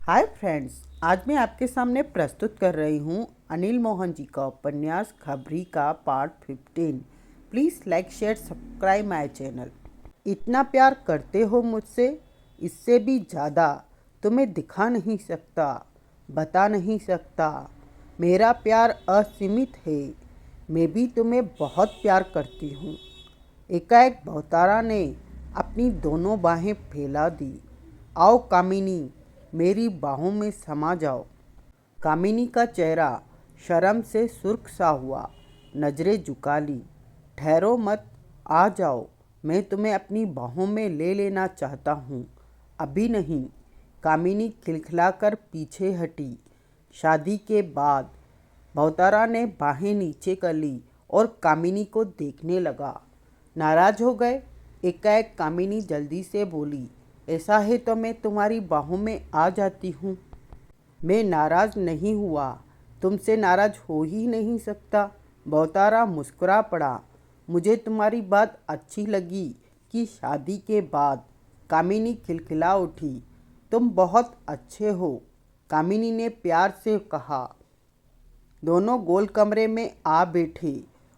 Hi friends, आज मैं आपके सामने प्रस्तुत कर रही हूँ अनिल मोहन जी का उपन्यास खबरी का part 15। Please like share subscribe my channel. इतना प्यार करते हो मुझसे, इससे भी ज़्यादा तुम्हें दिखा नहीं सकता, बता नहीं सकता। मेरा प्यार असीमित है। मैं भी तुम्हें बहुत प्यार करती हूँ। एकाएक भवतारा ने अपनी दोनों बाहें फैला दी। आओ कामिनी, मेरी बाहों में समा जाओ। कामिनी का चेहरा शर्म से सुर्ख सा हुआ, नजरें झुका ली। ठहरो मत, आ जाओ, मैं तुम्हें अपनी बाहों में ले लेना चाहता हूँ। अभी नहीं। कामिनी खिलखिलाकर पीछे हटी। शादी के बाद भवतारा ने बाहें नीचे कर ली और कामिनी को देखने लगा। नाराज हो गए? एकाएक कामिनी जल्दी से बोली, ऐसा है तो मैं तुम्हारी बाहों में आ जाती हूँ। मैं नाराज नहीं हुआ, तुमसे नाराज हो ही नहीं सकता। भवतारा मुस्कुरा पड़ा। मुझे तुम्हारी बात अच्छी लगी कि शादी के बाद। कामिनी खिलखिला उठी। तुम बहुत अच्छे हो, कामिनी ने प्यार से कहा। दोनों गोल कमरे में आ बैठे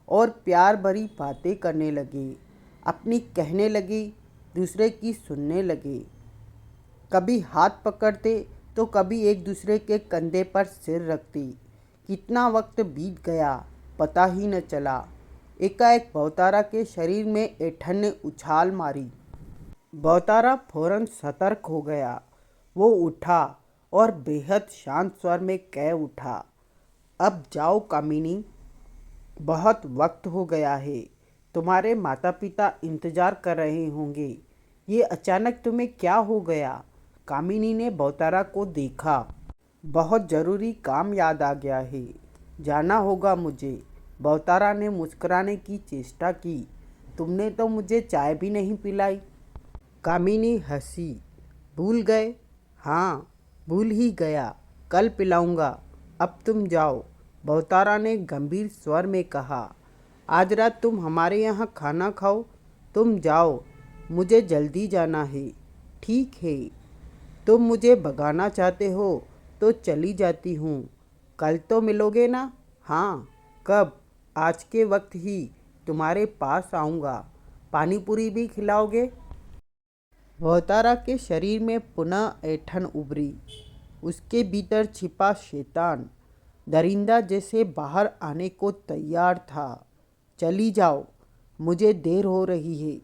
और प्यार भरी बातें करने लगे। अपनी कहने लगी, दूसरे की सुनने लगे। कभी हाथ पकड़ते तो कभी एक दूसरे के कंधे पर सिर रखती। कितना वक्त बीत गया पता ही न चला। एकाएक भवतारा के शरीर में ऐंठन ने उछाल मारी। भवतारा फौरन सतर्क हो गया। वो उठा और बेहद शांत स्वर में कह उठा, अब जाओ कामिनी, बहुत वक्त हो गया है। तुम्हारे माता पिता इंतज़ार कर रहे होंगे। ये अचानक तुम्हें क्या हो गया? कामिनी ने भवतारा को देखा। बहुत ज़रूरी काम याद आ गया है, जाना होगा मुझे। भवतारा ने मुस्कुराने की चेष्टा की। तुमने तो मुझे चाय भी नहीं पिलाई। कामिनी हंसी। भूल गए? हाँ, भूल ही गया। कल पिलाऊंगा। अब तुम जाओ, भवतारा ने गंभीर स्वर में कहा। आज रात तुम हमारे यहाँ खाना खाओ। तुम जाओ, मुझे जल्दी जाना है। ठीक है, तुम मुझे भगाना चाहते हो तो चली जाती हूँ। कल तो मिलोगे ना? हाँ। कब? आज के वक्त ही तुम्हारे पास आऊँगा। पानी पूरी भी खिलाओगे? भवतारा के शरीर में पुनः ऐंठन उभरी। उसके भीतर छिपा शैतान दरिंदा जैसे बाहर आने को तैयार था। चली जाओ, मुझे देर हो रही है।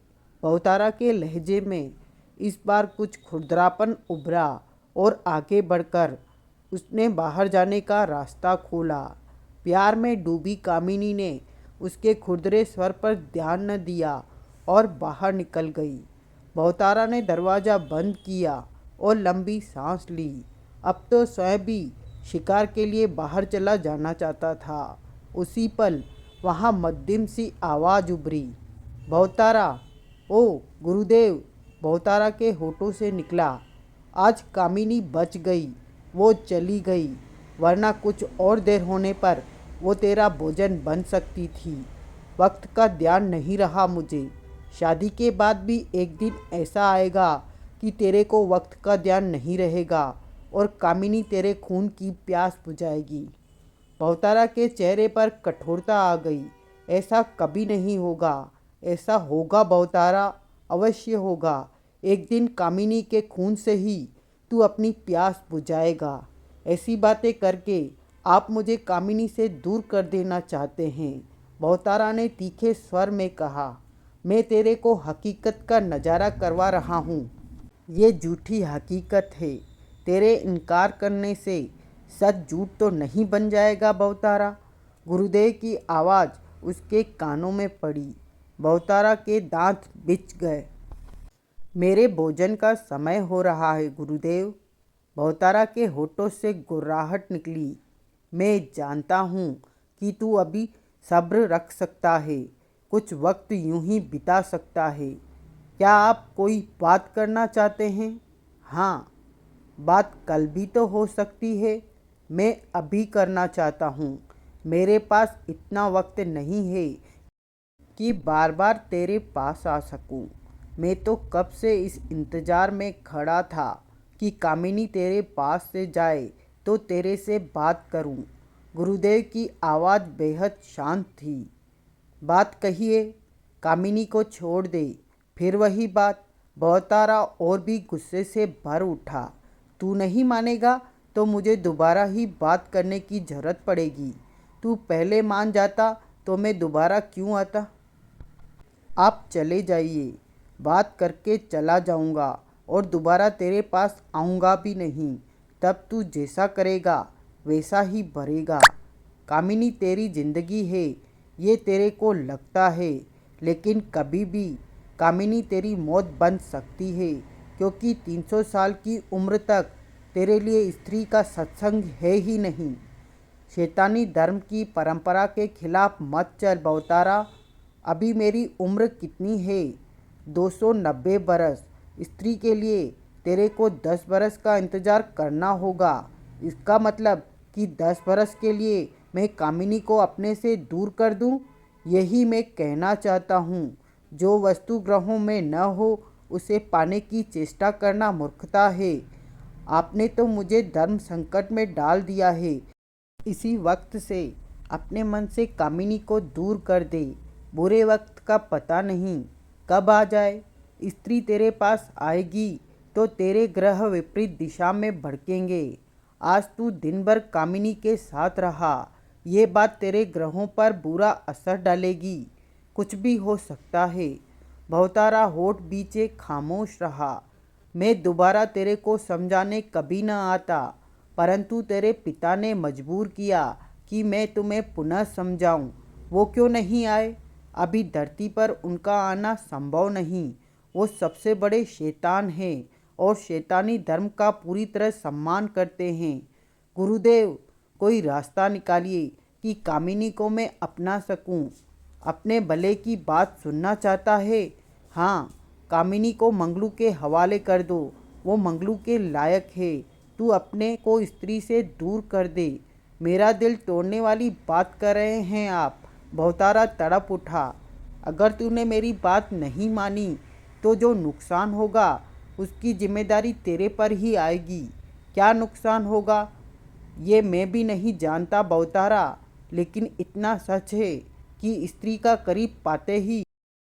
भवतारा के लहजे में इस बार कुछ खुरदरापन उभरा और आगे बढ़कर उसने बाहर जाने का रास्ता खोला। प्यार में डूबी कामिनी ने उसके खुरदरे स्वर पर ध्यान न दिया और बाहर निकल गई। भवतारा ने दरवाज़ा बंद किया और लंबी सांस ली। अब तो स्वयं भी शिकार के लिए बाहर चला जाना चाहता था। उसी पल वहाँ मध्यम सी आवाज़ उभरी, भवतारा, ओ गुरुदेव। भवतारा के होठों से निकला। आज कामिनी बच गई। वो चली गई, वरना कुछ और देर होने पर वो तेरा भोजन बन सकती थी। वक्त का ध्यान नहीं रहा मुझे। शादी के बाद भी एक दिन ऐसा आएगा कि तेरे को वक्त का ध्यान नहीं रहेगा और कामिनी तेरे खून की प्यास बुझाएगी। भवतारा के चेहरे पर कठोरता आ गई। ऐसा कभी नहीं होगा। ऐसा होगा भवतारा, अवश्य होगा। एक दिन कामिनी के खून से ही तू अपनी प्यास बुझाएगा। ऐसी बातें करके आप मुझे कामिनी से दूर कर देना चाहते हैं। भवतारा ने तीखे स्वर में कहा, मैं तेरे को हकीकत का नज़ारा करवा रहा हूँ। ये झूठी हकीकत है। तेरे इनकार करने से सच झूठ तो नहीं बन जाएगा भवतारा? गुरुदेव की आवाज़ उसके कानों में पड़ी। भवतारा के दांत बिछ गए। मेरे भोजन का समय हो रहा है गुरुदेव। भवतारा के होठों से गुर्राहट निकली। मैं जानता हूँ कि तू अभी सब्र रख सकता है, कुछ वक्त यूं ही बिता सकता है। क्या आप कोई बात करना चाहते हैं? हाँ, बात कल भी तो हो सकती है। मैं अभी करना चाहता हूँ। मेरे पास इतना वक्त नहीं है कि बार बार तेरे पास आ सकूं। मैं तो कब से इस इंतज़ार में खड़ा था कि कामिनी तेरे पास से जाए तो तेरे से बात करूं। गुरुदेव की आवाज़ बेहद शांत थी। बात कहिए। कामिनी को छोड़ दे। फिर वही बात। बहुतारा और भी गुस्से से भर उठा। तू नहीं मानेगा तो मुझे दोबारा ही बात करने की ज़रूरत पड़ेगी। तू पहले मान जाता तो मैं दोबारा क्यों आता। आप चले जाइए। बात करके चला जाऊंगा और दोबारा तेरे पास आऊंगा भी नहीं। तब तू जैसा करेगा वैसा ही भरेगा। कामिनी तेरी जिंदगी है ये तेरे को लगता है, लेकिन कभी भी कामिनी तेरी मौत बन सकती है, क्योंकि 300 साल की उम्र तक तेरे लिए स्त्री का सत्संग है ही नहीं। शैतानी धर्म की परंपरा के खिलाफ मत चल बहुतारा। अभी मेरी उम्र कितनी है? 290 बरस। स्त्री के लिए तेरे को 10 बरस का इंतज़ार करना होगा। इसका मतलब कि 10 बरस के लिए मैं कामिनी को अपने से दूर कर दूं? यही मैं कहना चाहता हूँ। जो वस्तु ग्रहों में न हो उसे पाने की चेष्टा करना मूर्खता है। आपने तो मुझे धर्म संकट में डाल दिया है। इसी वक्त से अपने मन से कामिनी को दूर कर दे। बुरे वक्त का पता नहीं कब आ जाए। स्त्री तेरे पास आएगी तो तेरे ग्रह विपरीत दिशा में भड़केंगे। आज तू दिन भर कामिनी के साथ रहा, ये बात तेरे ग्रहों पर बुरा असर डालेगी। कुछ भी हो सकता है। बहुतारा होठ बीचे खामोश रहा। मैं दोबारा तेरे को समझाने कभी न आता, परंतु तेरे पिता ने मजबूर किया कि मैं तुम्हें पुनः समझाऊं। वो क्यों नहीं आए? अभी धरती पर उनका आना संभव नहीं। वो सबसे बड़े शैतान हैं और शैतानी धर्म का पूरी तरह सम्मान करते हैं। गुरुदेव, कोई रास्ता निकालिए कि कामिनी को मैं अपना सकूं। अपने भले की बात सुनना चाहता है? हाँ, कामिनी को मंगलू के हवाले कर दो। वो मंगलू के लायक है। तू अपने को स्त्री से दूर कर दे। मेरा दिल तोड़ने वाली बात कर रहे हैं आप। बहुतारा तड़प उठा। अगर तूने मेरी बात नहीं मानी तो जो नुकसान होगा उसकी जिम्मेदारी तेरे पर ही आएगी। क्या नुकसान होगा ये मैं भी नहीं जानता बहुतारा, लेकिन इतना सच है कि स्त्री का करीब पाते ही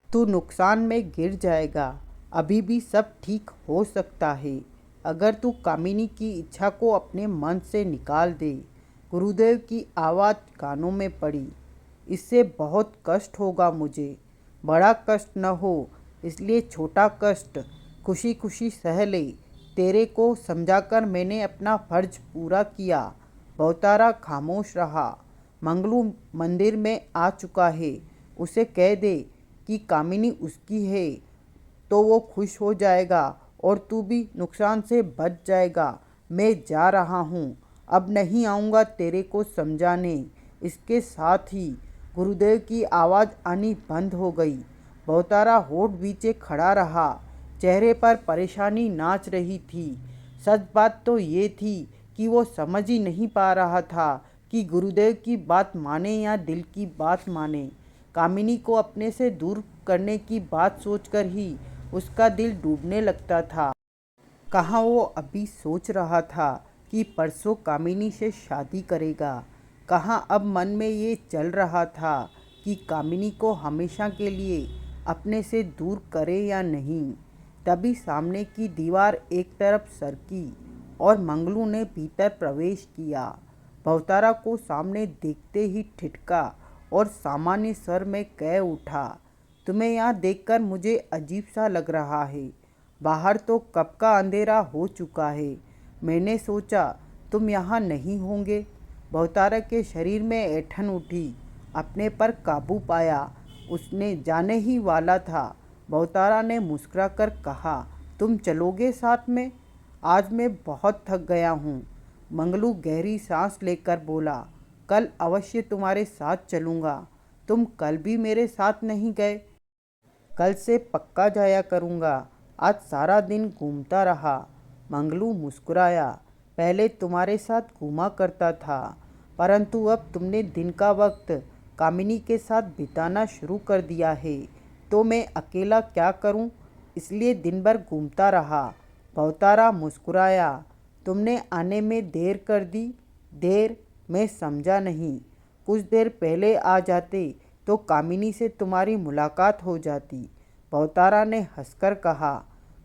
तू नुकसान में गिर जाएगा। अभी भी सब ठीक हो सकता है अगर तू कामिनी की इच्छा को अपने मन से निकाल दे। गुरुदेव की आवाज़ कानों में पड़ी। इससे बहुत कष्ट होगा मुझे। बड़ा कष्ट न हो इसलिए छोटा कष्ट खुशी खुशी सह ले। तेरे को समझाकर मैंने अपना फर्ज पूरा किया। बहुतारा खामोश रहा। मंगलू मंदिर में आ चुका है। उसे कह दे कि कामिनी उसकी है तो वो खुश हो जाएगा और तू भी नुकसान से बच जाएगा। मैं जा रहा हूँ। अब नहीं आऊँगा तेरे को समझाने। इसके साथ ही गुरुदेव की आवाज़ आनी बंद हो गई। बहुतारा होठ बीचे खड़ा रहा। चेहरे पर परेशानी नाच रही थी। सच बात तो ये थी कि वो समझ ही नहीं पा रहा था कि गुरुदेव की बात माने या दिल की बात माने। कामिनी को अपने से दूर करने की बात सोचकर ही उसका दिल डूबने लगता था। कहाँ वो अभी सोच रहा था कि परसों कामिनी से शादी करेगा। कहाँ अब मन में ये चल रहा था कि कामिनी को हमेशा के लिए अपने से दूर करे या नहीं। तभी सामने की दीवार एक तरफ सरकी और मंगलू ने भीतर प्रवेश किया। बहुतारा को सामने देखते ही ठिठका और सामान्य स्वर में कह उठा, तुम्हें यहाँ देखकर मुझे अजीब सा लग रहा है। बाहर तो कब का अंधेरा हो चुका है। मैंने सोचा तुम यहाँ नहीं होंगे। बहुतारा के शरीर में ऐंठन उठी। अपने पर काबू पाया। उसने जाने ही वाला था। बहुतारा ने मुस्कुराकर कहा, तुम चलोगे साथ में? आज मैं बहुत थक गया हूँ। मंगलू गहरी सांस लेकर बोला, कल अवश्य तुम्हारे साथ चलूँगा। तुम कल भी मेरे साथ नहीं गए। कल से पक्का जाया करूँगा। आज सारा दिन घूमता रहा। मंगलू मुस्कुराया। पहले तुम्हारे साथ घूमा करता था, परंतु अब तुमने दिन का वक्त कामिनी के साथ बिताना शुरू कर दिया है, तो मैं अकेला क्या करूं? इसलिए दिन भर घूमता रहा। भवतारा मुस्कुराया। तुमने आने में देर कर दी। देर? मैं समझा नहीं। कुछ देर पहले आ जाते तो कामिनी से तुम्हारी मुलाकात हो जाती। भवतारा ने हंसकर कहा।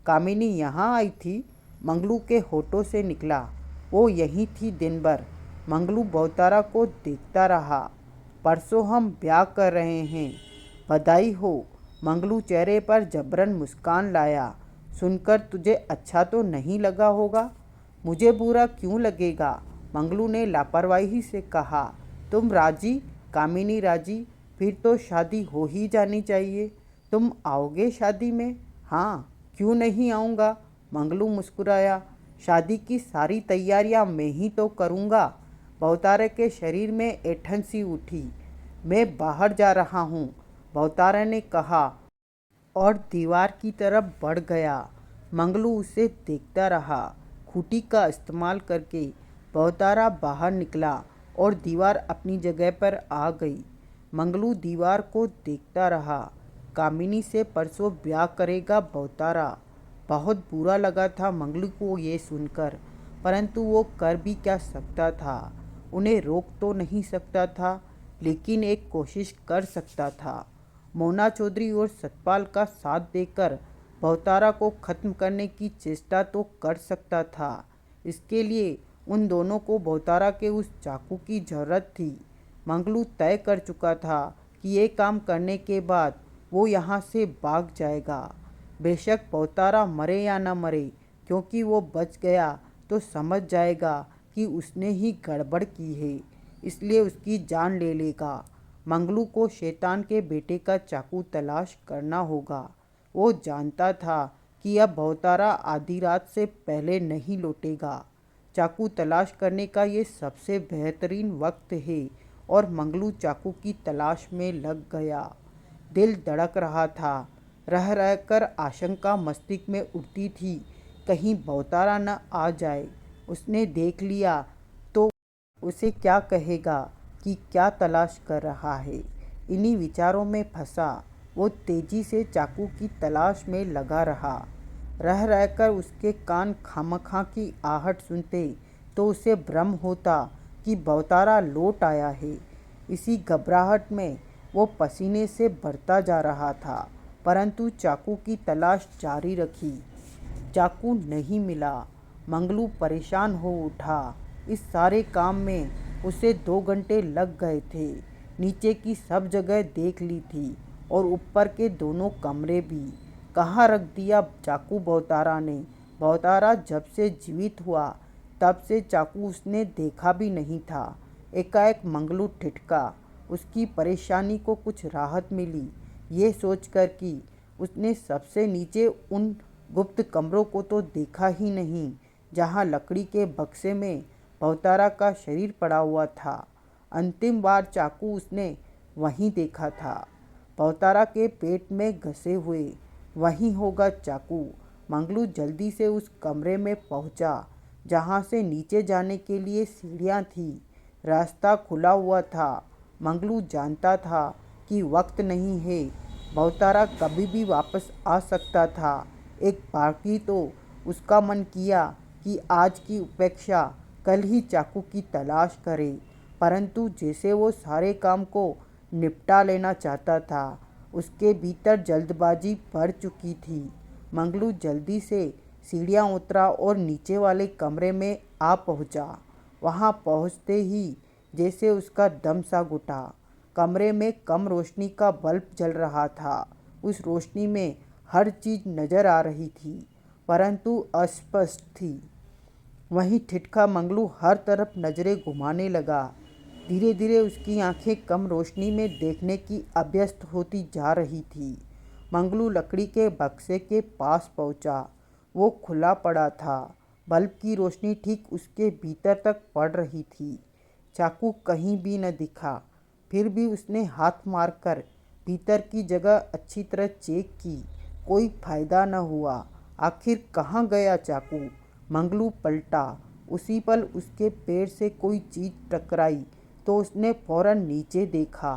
कामिनी यहाँ आई थी? मंगलू के होठों से निकला। वो यहीं थी दिन भर। मंगलू भवतारा को देखता रहा। परसों हम ब्याह कर रहे हैं। बधाई हो। मंगलू चेहरे पर जबरन मुस्कान लाया। सुनकर तुझे अच्छा तो नहीं लगा होगा? मुझे बुरा क्यों लगेगा? मंगलू ने लापरवाही से कहा। तुम राजी? कामिनी राजी? फिर तो शादी हो ही जानी चाहिए। तुम आओगे शादी में? हाँ, क्यों नहीं आऊँगा? मंगलू मुस्कुराया। शादी की सारी तैयारियां मैं ही तो करूँगा। भवतारे के शरीर में ऐंठन सी उठी। मैं बाहर जा रहा हूँ, भवतारे ने कहा और दीवार की तरफ बढ़ गया। मंगलू उसे देखता रहा। खूंटी का इस्तेमाल करके भवतारा बाहर निकला और दीवार अपनी जगह पर आ गई। मंगलू दीवार को देखता रहा। कामिनी से परसों ब्याह करेगा भवतारा। बहुत बुरा लगा था मंगलू को ये सुनकर, परंतु वो कर भी क्या सकता था। उन्हें रोक तो नहीं सकता था, लेकिन एक कोशिश कर सकता था। मोना चौधरी और सतपाल का साथ देकर भवतारा को ख़त्म करने की चेष्टा तो कर सकता था। इसके लिए उन दोनों को भवतारा के उस चाकू की ज़रूरत थी। मंगलू तय कर चुका था कि ये काम करने के बाद वो यहाँ से भाग जाएगा। बेशक भवतारा मरे या न मरे, क्योंकि वो बच गया तो समझ जाएगा कि उसने ही गड़बड़ की है, इसलिए उसकी जान ले लेगा। मंगलू को शैतान के बेटे का चाकू तलाश करना होगा। वो जानता था कि अब भवतारा आधी रात से पहले नहीं लौटेगा। चाकू तलाश करने का ये सबसे बेहतरीन वक्त है और मंगलू चाकू की तलाश में लग गया। दिल धड़क रहा था। रह रहकर आशंका मस्तिष्क में उठती थी, कहीं भवतारा न आ जाए। उसने देख लिया तो उसे क्या कहेगा कि क्या तलाश कर रहा है। इन्हीं विचारों में फंसा वो तेजी से चाकू की तलाश में लगा रहा। रह रहकर उसके कान खामखा की आहट सुनते तो उसे भ्रम होता कि भवतारा लौट आया है। इसी घबराहट में वो पसीने से भरता जा रहा था, परंतु चाकू की तलाश जारी रखी। चाकू नहीं मिला। मंगलू परेशान हो उठा। इस सारे काम में उसे 2 घंटे लग गए थे। नीचे की सब जगह देख ली थी और ऊपर के दोनों कमरे भी। कहाँ रख दिया चाकू भवतारा ने? भवतारा जब से जीवित हुआ तब से चाकू उसने देखा भी नहीं था। एकाएक मंगलू ठिठका। उसकी परेशानी को कुछ राहत मिली ये सोचकर कि उसने सबसे नीचे उन गुप्त कमरों को तो देखा ही नहीं जहाँ लकड़ी के बक्से में भवतारा का शरीर पड़ा हुआ था। अंतिम बार चाकू उसने वहीं देखा था, भवतारा के पेट में घसे हुए। वहीं होगा चाकू। मंगलू जल्दी से उस कमरे में पहुंचा जहां से नीचे जाने के लिए सीढ़ियां थी। रास्ता खुला हुआ था। मंगलू जानता था कि वक्त नहीं है, भवतारा कभी भी वापस आ सकता था। एक बाकी तो उसका मन किया कि आज की उपेक्षा कल ही चाकू की तलाश करे, परंतु जैसे वो सारे काम को निपटा लेना चाहता था, उसके भीतर जल्दबाजी भर चुकी थी। मंगलू जल्दी से सीढ़ियाँ उतरा और नीचे वाले कमरे में आ पहुँचा। वहाँ पहुँचते ही जैसे उसका दम सा घुटा। कमरे में कम रोशनी का बल्ब जल रहा था। उस रोशनी में हर चीज़ नज़र आ रही थी, परंतु अस्पष्ट थी। वहीं ठिठका मंगलू हर तरफ नज़रें घुमाने लगा। धीरे धीरे उसकी आंखें कम रोशनी में देखने की अभ्यस्त होती जा रही थी। मंगलू लकड़ी के बक्से के पास पहुंचा। वो खुला पड़ा था। बल्ब की रोशनी ठीक उसके भीतर तक पड़ रही थी। चाकू कहीं भी न दिखा। फिर भी उसने हाथ मारकर भीतर की जगह अच्छी तरह चेक की। कोई फायदा न हुआ। आखिर कहाँ गया चाकू? मंगलू पलटा। उसी पल उसके पैर से कोई चीज़ टकराई तो उसने फौरन नीचे देखा।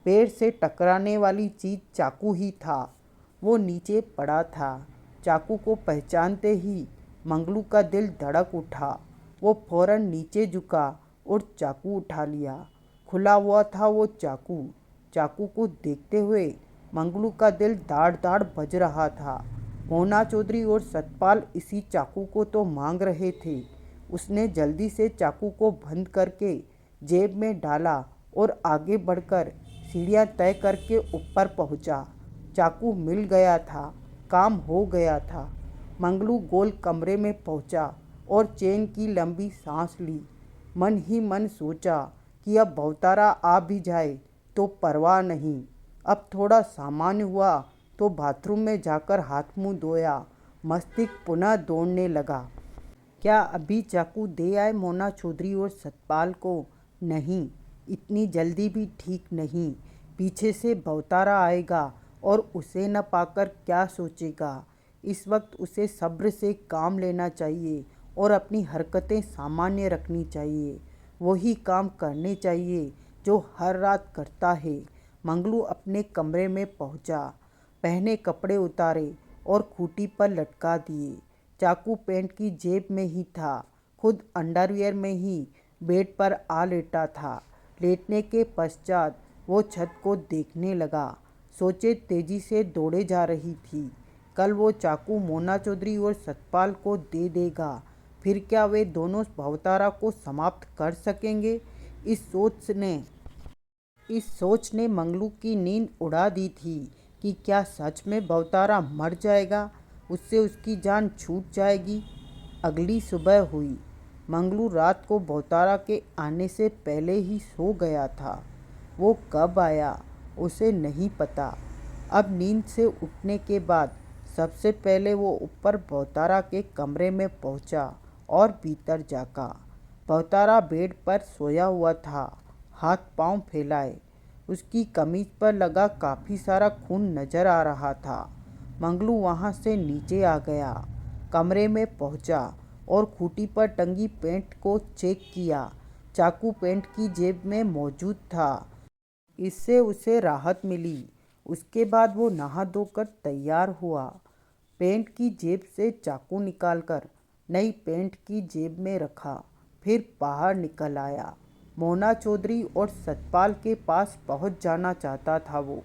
पैर से टकराने वाली चीज़ चाकू ही था। वो नीचे पड़ा था। चाकू को पहचानते ही मंगलू का दिल धड़क उठा। वो फौरन नीचे झुका और चाकू उठा लिया। खुला हुआ था वो चाकू। चाकू को देखते हुए मंगलू का दिल दाड़ दाड़ बज रहा था। मोना चौधरी और सतपाल इसी चाकू को तो मांग रहे थे। उसने जल्दी से चाकू को बंद करके जेब में डाला और आगे बढ़कर सीढ़ियाँ तय करके ऊपर पहुंचा। चाकू मिल गया था, काम हो गया था। मंगलू गोल कमरे में पहुंचा और चैन की लंबी सांस ली। मन ही मन सोचा कि अब भवतारा आ भी जाए तो परवाह नहीं। अब थोड़ा सामान्य हुआ तो बाथरूम में जाकर हाथ मुंह धोया। मस्तिष्क पुनः दौड़ने लगा। क्या अभी चाकू दे आए मोना चौधरी और सतपाल को? नहीं, इतनी जल्दी भी ठीक नहीं। पीछे से भवतारा आएगा और उसे न पाकर क्या सोचेगा। इस वक्त उसे सब्र से काम लेना चाहिए और अपनी हरकतें सामान्य रखनी चाहिए। वही काम करने चाहिए जो हर रात करता है। मंगलू अपने कमरे में पहुंचा, पहने कपड़े उतारे और खूंटी पर लटका दिए। चाकू पैंट की जेब में ही था। खुद अंडरवियर में ही बेड पर आ लेटा था। लेटने के पश्चात वो छत को देखने लगा। सोचे तेजी से दौड़े जा रही थी। कल वो चाकू मोना चौधरी और सतपाल को दे देगा, फिर क्या वे दोनों भवतारा को समाप्त कर सकेंगे? इस सोच ने मंगलू की नींद उड़ा दी थी कि क्या सच में भवतारा मर जाएगा, उससे उसकी जान छूट जाएगी। अगली सुबह हुई। मंगलू रात को भवतारा के आने से पहले ही सो गया था। वो कब आया उसे नहीं पता। अब नींद से उठने के बाद सबसे पहले वो ऊपर भवतारा के कमरे में पहुंचा और भीतर झाँका। भवतारा बेड पर सोया हुआ था, हाथ पांव फैलाए। उसकी कमीज पर लगा काफ़ी सारा खून नजर आ रहा था। मंगलू वहां से नीचे आ गया, कमरे में पहुंचा और खूंटी पर टंगी पेंट को चेक किया। चाकू पेंट की जेब में मौजूद था। इससे उसे राहत मिली। उसके बाद वो नहा धोकर तैयार हुआ। पेंट की जेब से चाकू निकालकर नई पेंट की जेब में रखा, फिर बाहर निकल आया। मोना चौधरी और सतपाल के पास पहुंच जाना चाहता था वो।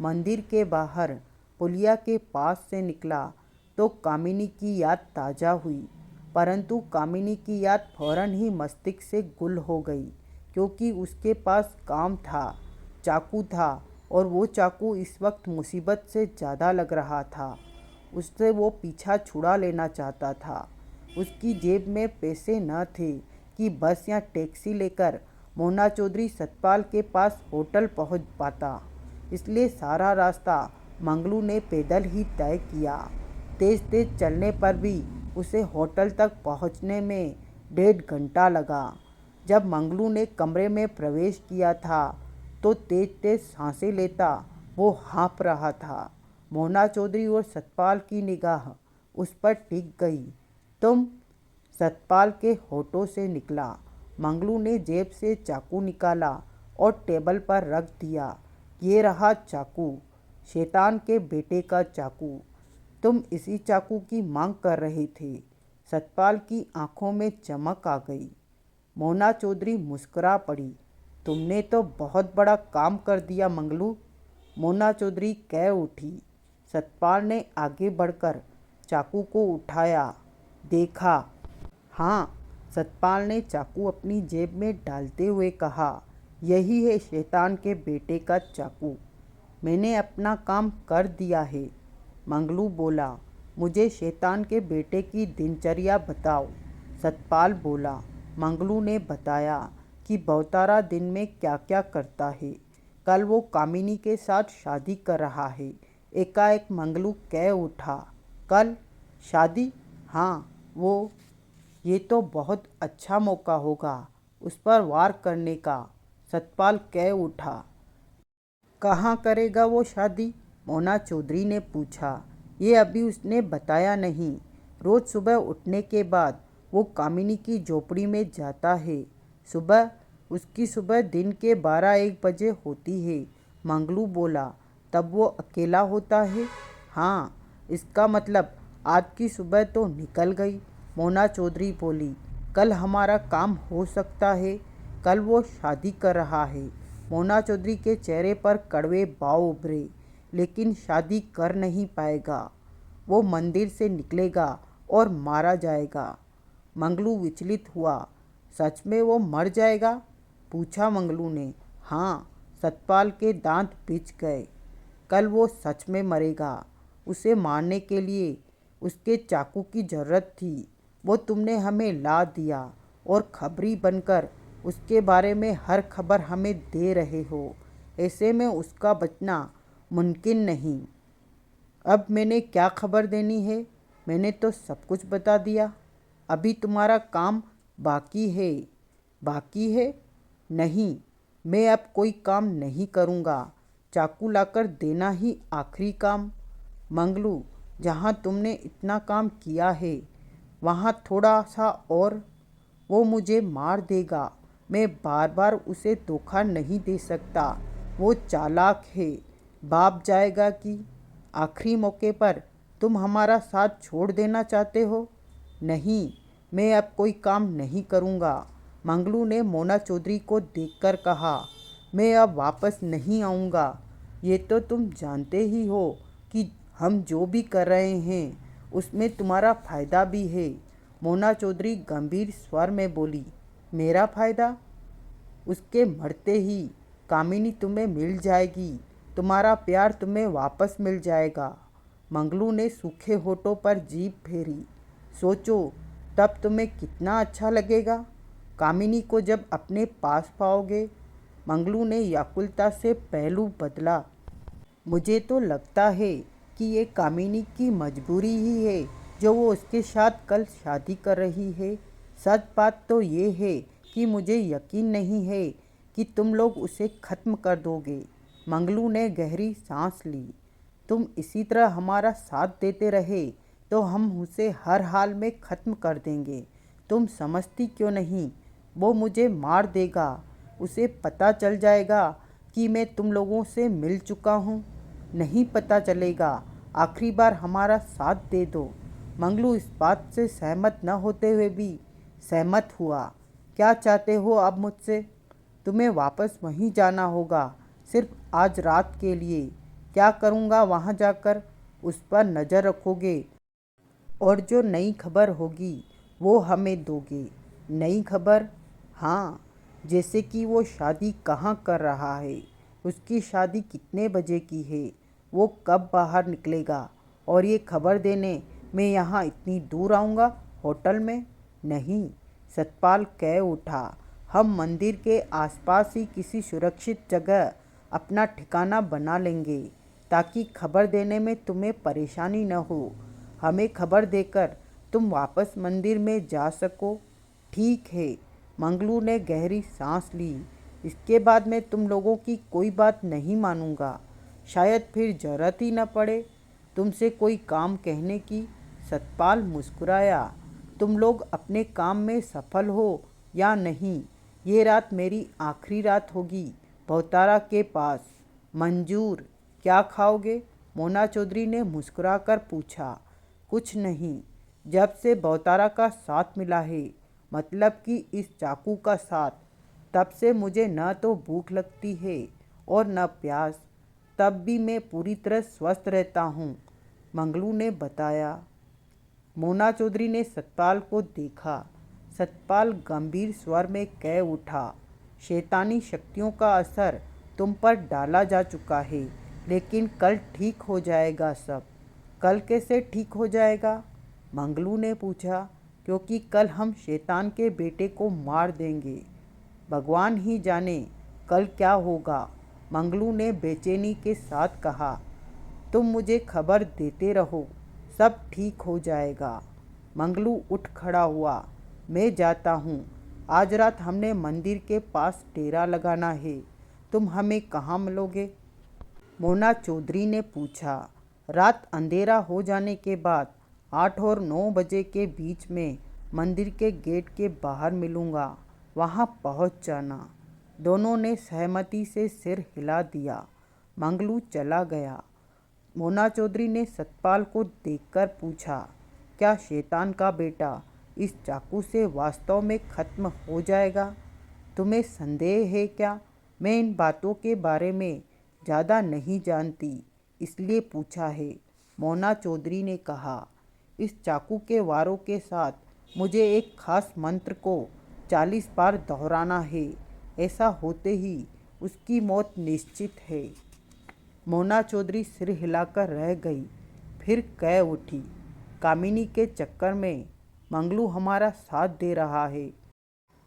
मंदिर के बाहर पुलिया के पास से निकला तो कामिनी की याद ताज़ा हुई, परंतु कामिनी की याद फौरन ही मस्तिष्क से गुल हो गई, क्योंकि उसके पास काम था, चाकू था और वो चाकू इस वक्त मुसीबत से ज़्यादा लग रहा था। उससे वो पीछा छुड़ा लेना चाहता था। उसकी जेब में पैसे न थे कि बस या टैक्सी लेकर मोना चौधरी सतपाल के पास होटल पहुंच पाता, इसलिए सारा रास्ता मंगलू ने पैदल ही तय किया। तेज तेज चलने पर भी उसे होटल तक पहुंचने में 1.5 घंटा लगा। जब मंगलू ने कमरे में प्रवेश किया था तो तेज तेज सांसें लेता वो हाँफ रहा था। मोना चौधरी और सतपाल की निगाह उस पर टिक गई। तुम? सतपाल के होठों से निकला। मंगलू ने जेब से चाकू निकाला और टेबल पर रख दिया। ये रहा चाकू, शैतान के बेटे का चाकू। तुम इसी चाकू की मांग कर रहे थे। सतपाल की आंखों में चमक आ गई। मोना चौधरी मुस्कुरा पड़ी। तुमने तो बहुत बड़ा काम कर दिया मंगलू, मोना चौधरी कह उठी। सतपाल ने आगे बढ़कर चाकू को उठाया, देखा। हाँ, सतपाल ने चाकू अपनी जेब में डालते हुए कहा, यही है शैतान के बेटे का चाकू। मैंने अपना काम कर दिया है। मंगलू बोला, मुझे शैतान के बेटे की दिनचर्या बताओ। सतपाल बोला। मंगलू ने बताया कि भवतारा दिन में क्या क्या करता है। कल वो कामिनी के साथ शादी कर रहा है। एकाएक मंगलू कह उठा, कल शादी? हाँ, ये तो बहुत अच्छा मौका होगा उस पर वार करने का। सतपाल कह उठा। कहाँ करेगा वो शादी? मोना चौधरी ने पूछा। ये अभी उसने बताया नहीं। रोज सुबह उठने के बाद वो कामिनी की झोपड़ी में जाता है। उसकी सुबह दिन के 12-1 बजे होती है। मंगलू बोला। तब वो अकेला होता है? हाँ, इसका मतलब आज की सुबह तो निकल गई। मोना चौधरी बोली, कल हमारा काम हो सकता है, कल वो शादी कर रहा है। मोना चौधरी के चेहरे पर कड़वे भाव उभरे, लेकिन शादी कर नहीं पाएगा। वो मंदिर से निकलेगा और मारा जाएगा। मंगलू विचलित हुआ। सच में वो मर जाएगा? पूछा मंगलू ने। हाँ, सतपाल के दांत पिच गए। कल वो सच में मरेगा। उसे मारने के लिए उसके चाकू की ज़रूरत थी। वो तुमने हमें ला दिया और खबरी बनकर उसके बारे में हर खबर हमें दे रहे हो। ऐसे में उसका बचना मुमकिन नहीं। अब मैंने क्या खबर देनी है? मैंने तो सब कुछ बता दिया। अभी तुम्हारा काम बाकी है। बाकी है? नहीं, मैं अब कोई काम नहीं करूँगा। चाकू लाकर देना ही आखिरी काम। मंगलू, जहाँ तुमने इतना काम किया है वहाँ थोड़ा सा और। वो मुझे मार देगा। मैं बार बार उसे धोखा नहीं दे सकता। वो चालाक है। बाप जाएगा कि आखिरी मौके पर तुम हमारा साथ छोड़ देना चाहते हो? नहीं, मैं अब कोई काम नहीं करूँगा। मंगलू ने मोना चौधरी को देखकर कहा, मैं अब वापस नहीं आऊँगा। ये तो तुम जानते ही हो कि हम जो भी कर रहे हैं उसमें तुम्हारा फ़ायदा भी है। मोना चौधरी गंभीर स्वर में बोली, मेरा फ़ायदा? उसके मरते ही कामिनी तुम्हें मिल जाएगी। तुम्हारा प्यार तुम्हें वापस मिल जाएगा। मंगलू ने सूखे होठों पर जीभ फेरी। सोचो, तब तुम्हें कितना अच्छा लगेगा। कामिनी को जब अपने पास पाओगे। मंगलू ने व्याकुलता से पहलू बदला। मुझे तो लगता है कि ये कामिनी की मजबूरी ही है जो वो उसके साथ कल शादी कर रही है। सच बात तो ये है कि मुझे यकीन नहीं है कि तुम लोग उसे ख़त्म कर दोगे। मंगलू ने गहरी सांस ली। तुम इसी तरह हमारा साथ देते रहे तो हम उसे हर हाल में ख़त्म कर देंगे। तुम समझती क्यों नहीं? वो मुझे मार देगा। उसे पता चल जाएगा कि मैं तुम लोगों से मिल चुका हूँ। नहीं पता चलेगा। आखिरी बार हमारा साथ दे दो। मंगलू इस बात से सहमत न होते हुए भी सहमत हुआ। क्या चाहते हो अब मुझसे? तुम्हें वापस वहीं जाना होगा, सिर्फ आज रात के लिए। क्या करूँगा वहाँ जाकर? उस पर नज़र रखोगे और जो नई खबर होगी वो हमें दोगे। नई खबर? हाँ, जैसे कि वो शादी कहाँ कर रहा है, उसकी शादी कितने बजे की है, वो कब बाहर निकलेगा। और ये खबर देने मैं यहाँ इतनी दूर आऊँगा होटल में? नहीं, सतपाल कह उठा। हम मंदिर के आसपास ही किसी सुरक्षित जगह अपना ठिकाना बना लेंगे ताकि खबर देने में तुम्हें परेशानी न हो। हमें खबर देकर तुम वापस मंदिर में जा सको। ठीक है। मंगलू ने गहरी सांस ली। इसके बाद मैं तुम लोगों की कोई बात नहीं मानूंगा। शायद फिर जरूरत ही न पड़े तुमसे कोई काम कहने की। सतपाल मुस्कुराया। तुम लोग अपने काम में सफल हो या नहीं, ये रात मेरी आखिरी रात होगी बहुतारा के पास। मंजूर। क्या खाओगे? मोना चौधरी ने मुस्कुराकर पूछा। कुछ नहीं। जब से बहुतारा का साथ मिला है, मतलब कि इस चाकू का साथ, तब से मुझे न तो भूख लगती है और न प्यास। तब भी मैं पूरी तरह स्वस्थ रहता हूँ, मंगलू ने बताया। मोना चौधरी ने सतपाल को देखा। सतपाल गंभीर स्वर में कह उठा, शैतानी शक्तियों का असर तुम पर डाला जा चुका है, लेकिन कल ठीक हो जाएगा सब। कल कैसे ठीक हो जाएगा? मंगलू ने पूछा। क्योंकि कल हम शैतान के बेटे को मार देंगे। भगवान ही जाने कल क्या होगा, मंगलू ने बेचैनी के साथ कहा। तुम मुझे खबर देते रहो, सब ठीक हो जाएगा। मंगलू उठ खड़ा हुआ। मैं जाता हूँ। आज रात हमने मंदिर के पास डेरा लगाना है। तुम हमें कहाँ मिलोगे? मोना चौधरी ने पूछा। रात अंधेरा हो जाने के बाद 8 और 9 बजे के बीच में मंदिर के गेट के बाहर मिलूँगा, वहाँ पहुँच जाना। दोनों ने सहमति से सिर हिला दिया। मंगलू चला गया। मोना चौधरी ने सतपाल को देखकर पूछा, क्या शैतान का बेटा इस चाकू से वास्तव में खत्म हो जाएगा। तुम्हें संदेह है क्या? मैं इन बातों के बारे में ज़्यादा नहीं जानती, इसलिए पूछा है, मोना चौधरी ने कहा। इस चाकू के वारों के साथ मुझे एक खास मंत्र को 40 बार दोहराना है। ऐसा होते ही उसकी मौत निश्चित है। मोना चौधरी सिर हिलाकर रह गई, फिर कह उठी, कामिनी के चक्कर में मंगलू हमारा साथ दे रहा है,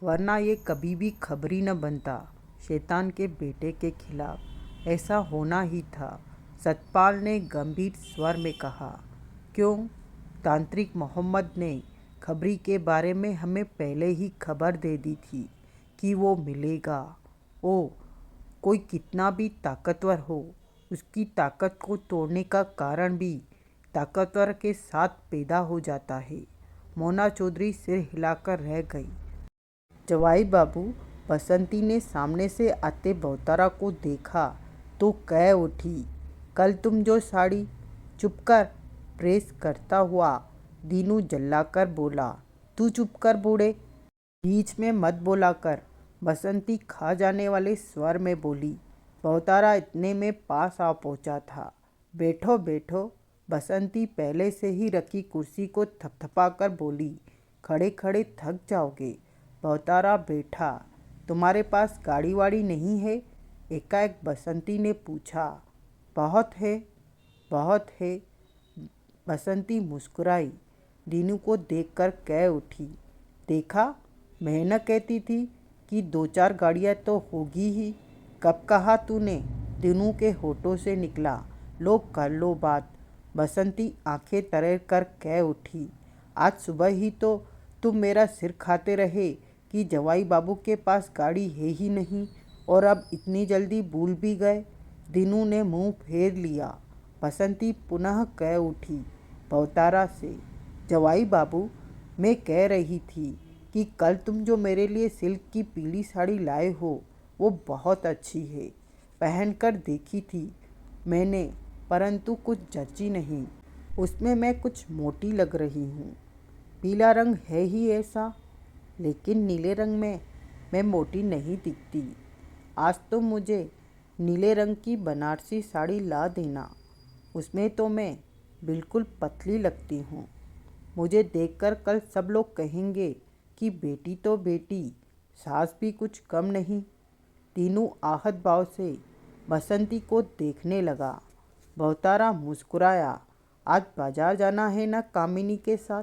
वरना ये कभी भी खबरी न बनता। शैतान के बेटे के खिलाफ ऐसा होना ही था। सतपाल ने गंभीर स्वर में कहा। क्यों? तांत्रिक मोहम्मद ने खबरी के बारे में हमें पहले ही खबर दे दी थी कि वो मिलेगा। ओ, कोई कितना भी ताकतवर हो, उसकी ताकत को तोड़ने का कारण भी ताकतवर के साथ पैदा हो जाता है। मोना चौधरी सिर हिलाकर रह गई। जवाई बाबू, बसंती ने सामने से आते बहुतारा को देखा तो कह उठी, कल तुम जो साड़ी। चुप कर, प्रेस करता हुआ दीनू जल्लाकर बोला। तू चुप कर बूढ़े, बीच में मत बोला कर, बसंती खा जाने वाले स्वर में बोली। बहुतारा इतने में पास आ पहुंचा था। बैठो बैठो, बसंती पहले से ही रखी कुर्सी को थपथपाकर बोली। खड़े खड़े थक जाओगे। बहुतारा बैठा। तुम्हारे पास गाड़ी वाड़ी नहीं है? एकाएक बसंती ने पूछा। बहुत है, बहुत है। बसंती मुस्कुराई। दीनू को देखकर कह उठी, देखा, मैं न कहती थी कि 2-4 गाड़ियाँ तो होगी ही। कब कहा तूने? दीनू के होठों से निकला। लो कर लो बात। बसंती आंखें तरेर कर कह उठी, आज सुबह ही तो तुम मेरा सिर खाते रहे कि जवाई बाबू के पास गाड़ी है ही नहीं, और अब इतनी जल्दी भूल भी गए। दीनू ने मुंह फेर लिया। बसंती पुनः कह उठी बहुतारा से, जवाई बाबू, मैं कह रही थी कि कल तुम जो मेरे लिए सिल्क की पीली साड़ी लाए हो वो बहुत अच्छी है। पहनकर देखी थी मैंने, परंतु कुछ जची नहीं। उसमें मैं कुछ मोटी लग रही हूँ। पीला रंग है ही ऐसा, लेकिन नीले रंग में मैं मोटी नहीं दिखती। आज तो मुझे नीले रंग की बनारसी साड़ी ला देना, उसमें तो मैं बिल्कुल पतली लगती हूँ। मुझे देखकर कल सब लोग कहेंगे कि बेटी तो बेटी, सास भी कुछ कम नहीं। तीनों आहत भाव से बसंती को देखने लगा। बहुतारा मुस्कुराया। आज बाजार जाना है ना कामिनी के साथ?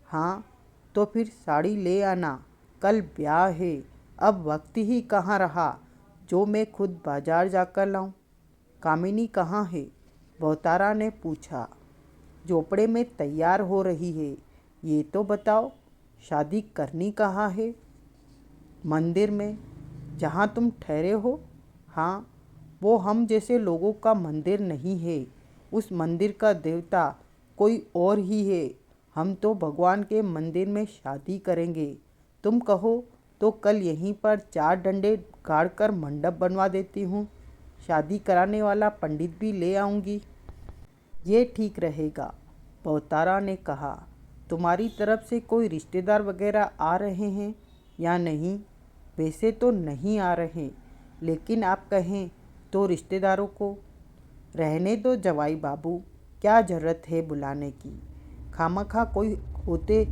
हाँ, तो फिर साड़ी ले आना, कल ब्याह है। अब वक्त ही कहाँ रहा जो मैं खुद बाजार जाकर लाऊं। कामिनी कहाँ है? बहुतारा ने पूछा। झोपड़े में तैयार हो रही है। ये तो बताओ, शादी करनी कहाँ है? मंदिर में, जहाँ तुम ठहरे हो। हाँ, वो हम जैसे लोगों का मंदिर नहीं है। उस मंदिर का देवता कोई और ही है। हम तो भगवान के मंदिर में शादी करेंगे। तुम कहो तो कल यहीं पर 4 डंडे गाड़कर मंडप बनवा देती हूँ। शादी कराने वाला पंडित भी ले आऊँगी। ये ठीक रहेगा, बहुतारा ने कहा। तुम्हारी तरफ से कोई रिश्तेदार वगैरह आ रहे हैं या नहीं? वैसे तो नहीं आ रहे, लेकिन आप कहें तो रिश्तेदारों को रहने दो। जवाई बाबू, क्या ज़रूरत है बुलाने की? खामखा कोई होते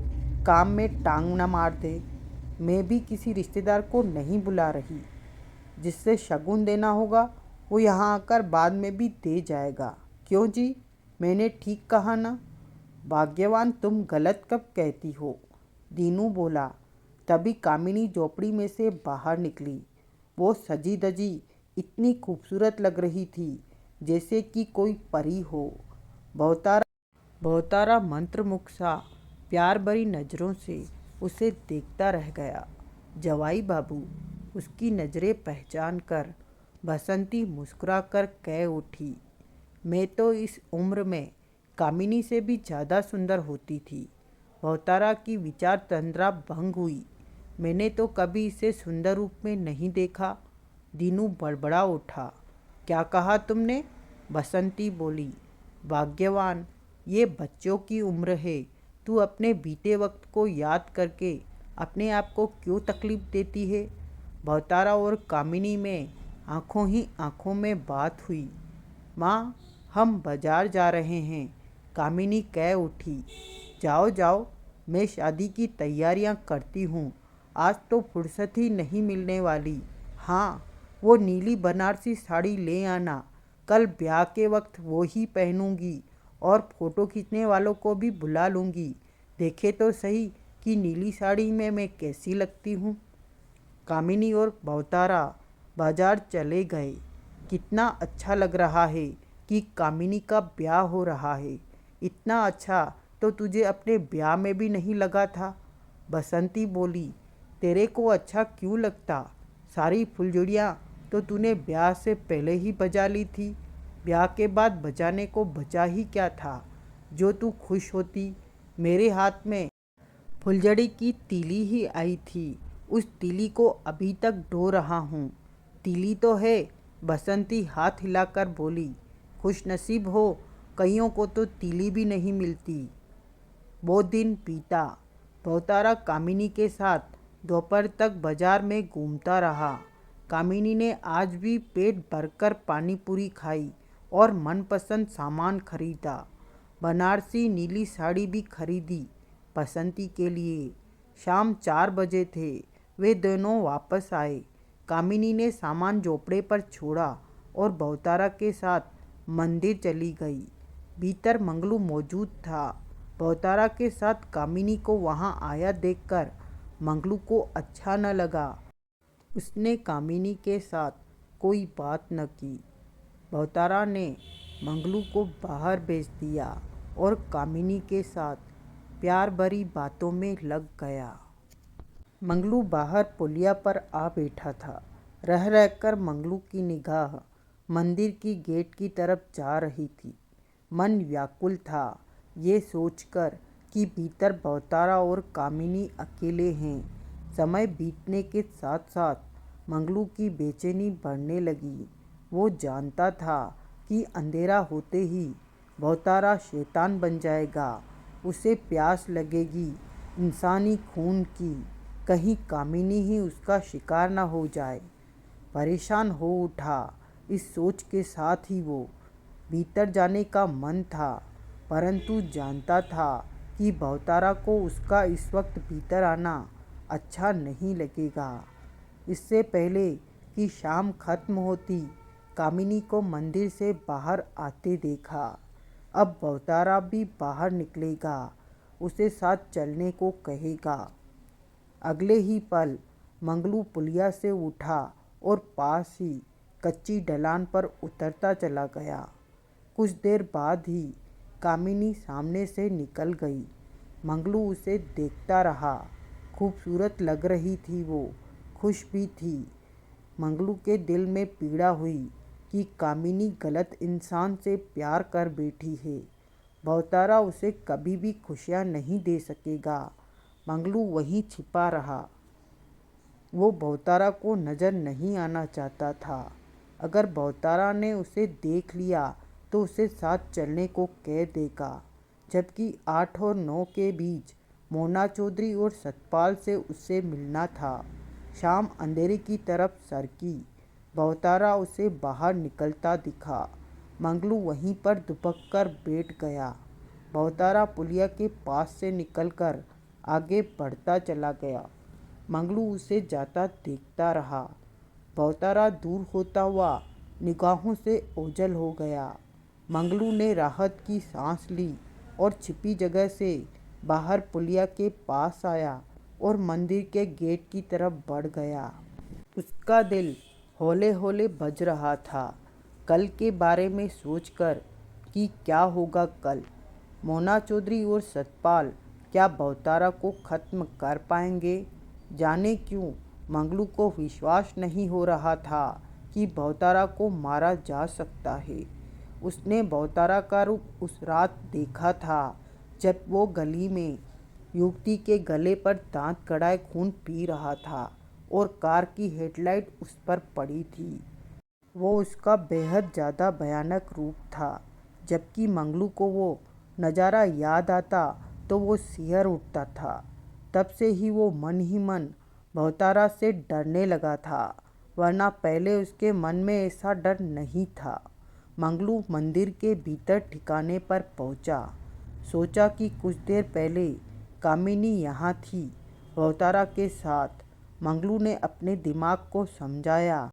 काम में टांग न मार दे। मैं भी किसी रिश्तेदार को नहीं बुला रही। जिससे शगुन देना होगा वो यहाँ आकर बाद में भी दे जाएगा। क्यों जी, मैंने ठीक कहा ना? भाग्यवान तुम गलत कब कहती हो? दीनू बोला। तभी कामिनी झोपड़ी में से बाहर निकली। वो सजी धजी इतनी खूबसूरत लग रही थी जैसे कि कोई परी हो। बहुतारा मंत्रमुग्ध सा प्यार भरी नज़रों से उसे देखता रह गया। जवाई बाबू, उसकी नज़रें पहचान कर बसंती मुस्कुराकर कह उठी, मैं तो इस उम्र में कामिनी से भी ज़्यादा सुंदर होती थी। बहुतारा की विचार तंद्रा भंग हुई। मैंने तो कभी इसे सुंदर रूप में नहीं देखा। दीनू बड़बड़ा उठा। क्या कहा तुमने? बसंती बोली। भाग्यवान, ये बच्चों की उम्र है। तू अपने बीते वक्त को याद करके अपने आप को क्यों तकलीफ देती है? भवतारा और कामिनी में आंखों ही आंखों में बात हुई। माँ, हम बाजार जा रहे हैं, कामिनी कह उठी। जाओ जाओ, मैं शादी की तैयारियां करती हूँ। आज तो फुर्सत ही नहीं मिलने वाली। हाँ, वो नीली बनारसी साड़ी ले आना, कल ब्याह के वक्त वो ही पहनूंगी और फोटो खींचने वालों को भी बुला लूँगी। देखे तो सही कि नीली साड़ी में मैं कैसी लगती हूँ। कामिनी और भवतारा बाजार चले गए। कितना अच्छा लग रहा है कि कामिनी का ब्याह हो रहा है। इतना अच्छा तो तुझे अपने ब्याह में भी नहीं लगा था। बसंती बोली, तेरे को अच्छा क्यों लगता? सारी फुलझड़ियाँ तो तूने ब्याह से पहले ही बजा ली थी। ब्याह के बाद बजाने को बचा ही क्या था जो तू खुश होती? मेरे हाथ में फुलझड़ी की तीली ही आई थी। उस तीली को अभी तक ढो रहा हूँ। तीली तो है, बसंती हाथ हिलाकर बोली। खुशनसीब हो, कईयों को तो तीली भी नहीं मिलती। वो दिन बीता। भवतारा कामिनी के साथ दोपहर तक बाजार में घूमता रहा। कामिनी ने आज भी पेट भरकर पानी पूरी खाई और मनपसंद सामान खरीदा। बनारसी नीली साड़ी भी खरीदी बसंती के लिए। शाम 4 बजे थे, वे दोनों वापस आए। कामिनी ने सामान झोपड़े पर छोड़ा और भवतारा के साथ मंदिर चली गई। भीतर मंगलू मौजूद था। भवतारा के साथ कामिनी को वहां आया देखकर मंगलू को अच्छा न लगा। उसने कामिनी के साथ कोई बात न की। भवतारा ने मंगलू को बाहर भेज दिया और कामिनी के साथ प्यार भरी बातों में लग गया। मंगलू बाहर पुलिया पर आ बैठा था। रह रहकर मंगलू की निगाह मंदिर की गेट की तरफ जा रही थी। मन व्याकुल था, ये सोचकर कि भीतर भवतारा और कामिनी अकेले हैं। समय बीतने के साथ साथ मंगलू की बेचैनी बढ़ने लगी। वो जानता था कि अंधेरा होते ही भवतारा शैतान बन जाएगा। उसे प्यास लगेगी इंसानी खून की, कहीं कामिनी ही उसका शिकार न हो जाए। परेशान हो उठा। इस सोच के साथ ही वो भीतर जाने का मन था, परंतु जानता था कि भवतारा को उसका इस वक्त भीतर आना अच्छा नहीं लगेगा। इससे पहले कि शाम खत्म होती, कामिनी को मंदिर से बाहर आते देखा। अब भवतारा भी बाहर निकलेगा, उसे साथ चलने को कहेगा। अगले ही पल मंगलू पुलिया से उठा और पास ही कच्ची ढलान पर उतरता चला गया। कुछ देर बाद ही कामिनी सामने से निकल गई। मंगलू उसे देखता रहा। खूबसूरत लग रही थी वो, खुश भी थी। मंगलू के दिल में पीड़ा हुई कि कामिनी गलत इंसान से प्यार कर बैठी है। भवतारा उसे कभी भी खुशियाँ नहीं दे सकेगा। मंगलू वहीं छिपा रहा। वो भवतारा को नज़र नहीं आना चाहता था। अगर भवतारा ने उसे देख लिया तो उसे साथ चलने को कह देगा। जबकि 8 और 9 के बीच मोना चौधरी और सतपाल से उससे मिलना था। शाम अंधेरे की तरफ सरकी। भवतारा उसे बाहर निकलता दिखा। मंगलू वहीं पर दुबक कर बैठ गया। भवतारा पुलिया के पास से निकलकर आगे बढ़ता चला गया। मंगलू उसे जाता देखता रहा। भवतारा दूर होता हुआ निगाहों से ओझल हो गया। मंगलू ने राहत की सांस ली और छिपी जगह से बाहर पुलिया के पास आया और मंदिर के गेट की तरफ बढ़ गया। उसका दिल हौले हौले बज रहा था, कल के बारे में सोचकर कि क्या होगा कल। मोना चौधरी और सतपाल क्या भवतारा को ख़त्म कर पाएंगे? जाने क्यों मंगलू को विश्वास नहीं हो रहा था कि भवतारा को मारा जा सकता है। उसने भवतारा का रूप उस रात देखा था जब वो गली में युवती के गले पर दांत कड़ाए खून पी रहा था और कार की हेडलाइट उस पर पड़ी थी। वो उसका बेहद ज़्यादा भयानक रूप था। जबकि मंगलू को वो नज़ारा याद आता तो वो सिहर उठता था। तब से ही मन भवतारा से डरने लगा था, वरना पहले उसके मन में ऐसा डर नहीं था। मंगलू मंदिर के भीतर ठिकाने पर पहुंचा। सोचा कि कुछ देर पहले कामिनी यहाँ थी भवतारा के साथ। मंगलू ने अपने दिमाग को समझाया